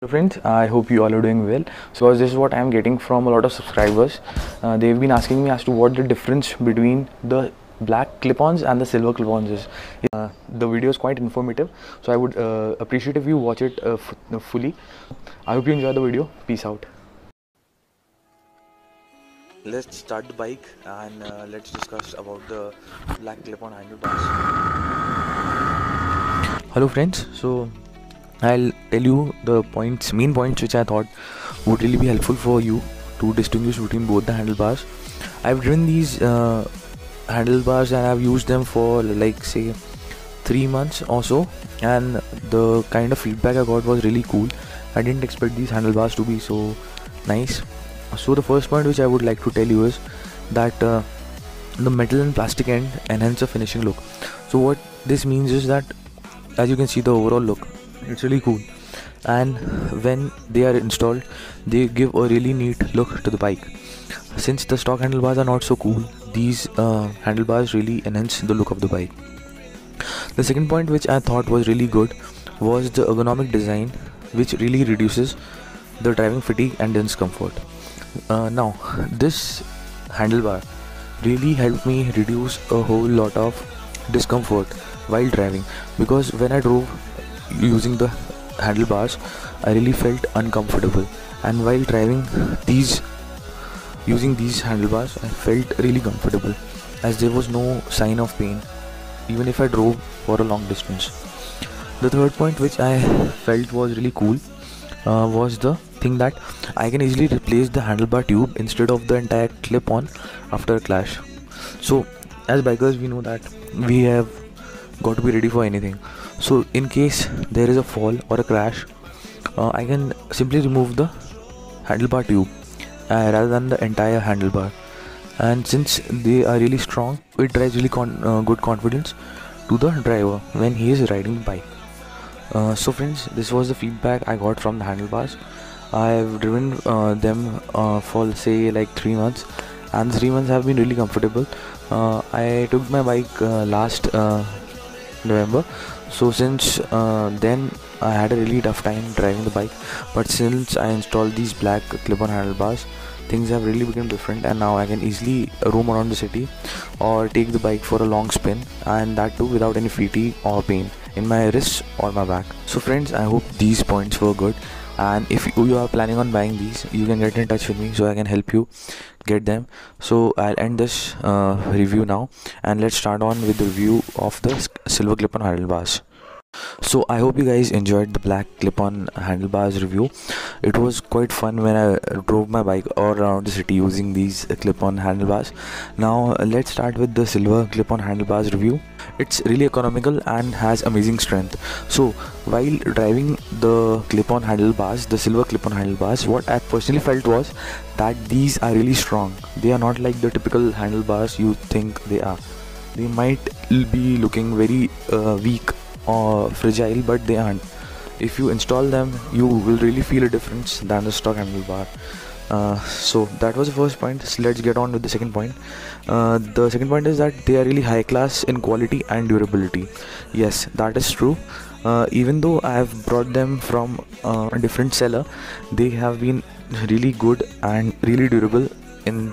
Friends, I hope you all are doing well. So this is what I am getting from a lot of subscribers. They've been asking me as to what the difference between the black clip-ons and the silver clip-ons is. The video is quite informative, so I would appreciate if you watch it fully. I hope you enjoy the video. Peace out. Let's start the bike and let's discuss about the black clip-on handlebars. Hello friends, so I'll tell you the main points which I thought would really be helpful for you to distinguish between both the handlebars. I've driven these handlebars and I've used them for like say 3 months or so, and the kind of feedback I got was really cool. I didn't expect these handlebars to be so nice. So the first point which I would like to tell you is that the metal and plastic end enhance the finishing look. So what this means is that, as you can see, the overall look, it's really cool, and when they are installed they give a really neat look to the bike. Since the stock handlebars are not so cool, these handlebars really enhance the look of the bike. The second point which I thought was really good was the ergonomic design, which really reduces the driving fatigue and discomfort. Now this handlebar really helped me reduce a whole lot of discomfort while driving, because when I drove using the handlebars I really felt uncomfortable, and while driving using these handlebars I felt really comfortable, as there was no sign of pain even if I drove for a long distance. The third point which I felt was really cool was the thing that I can easily replace the handlebar tube instead of the entire clip-on after a clash. So as bikers we know that we have got to be ready for anything. So in case there is a fall or a crash, I can simply remove the handlebar tube rather than the entire handlebar, and since they are really strong, it drives really good confidence to the driver when he is riding the bike. So friends, this was the feedback I got from the handlebars. I have driven them for say like 3 months, and 3 months have been really comfortable. I took my bike last November, so since then I had a really tough time driving the bike, but since I installed these black clip-on handlebars, things have really become different, and now I can easily roam around the city or take the bike for a long spin, and that too without any fatigue or pain in my wrists or my back. So friends, I hope these points were good, and if you are planning on buying these, you can get in touch with me so I can help you get them. So I'll end this review now, and let's start on with the review of the silver clip-on handlebars. So I hope you guys enjoyed the black clip-on handlebars review. It was quite fun when I drove my bike all around the city using these clip-on handlebars. Now let's start with the silver clip-on handlebars review. It's really economical and has amazing strength. So while driving the clip-on handlebars, the silver clip-on handlebars, what I personally felt was that these are really strong. They are not like the typical handlebars you think they are. They might be looking very weak or fragile, but they aren't. If you install them, you will really feel a difference than the stock handlebar. So that was the first point. So let's get on with the second point. The second point is that they are really high class in quality and durability. Yes, that is true. Even though I have brought them from a different seller, they have been really good and really durable in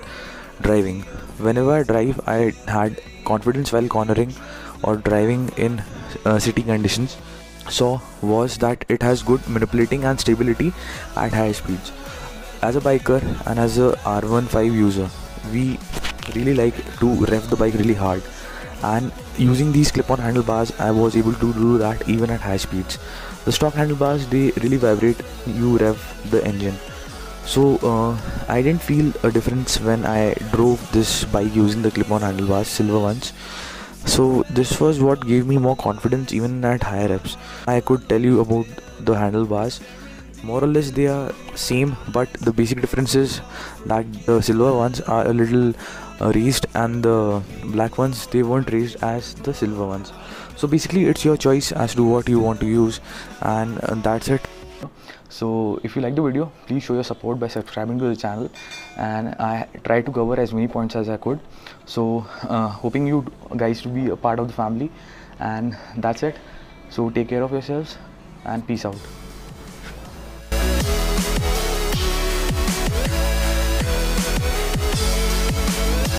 driving. Whenever I drive, I had confidence while cornering or driving in city conditions. So was that it has good manipulating and stability at high speeds. As a biker and as a R15 user, we really like to rev the bike really hard, and using these clip-on handlebars I was able to do that even at high speeds. The stock handlebars, they really vibrate, you rev the engine. So I didn't feel a difference when I drove this bike using the clip-on handlebars, silver ones. So this was what gave me more confidence even at higher reps. I could tell you about the handlebars. More or less they are same, but the basic difference is that the silver ones are a little raised, and the black ones, they weren't raised as the silver ones. So basically it's your choice as to what you want to use, and that's it. So if you like the video, please show your support by subscribing to the channel, and I try to cover as many points as I could. So hoping you guys to be a part of the family, and that's it. So take care of yourselves and peace out.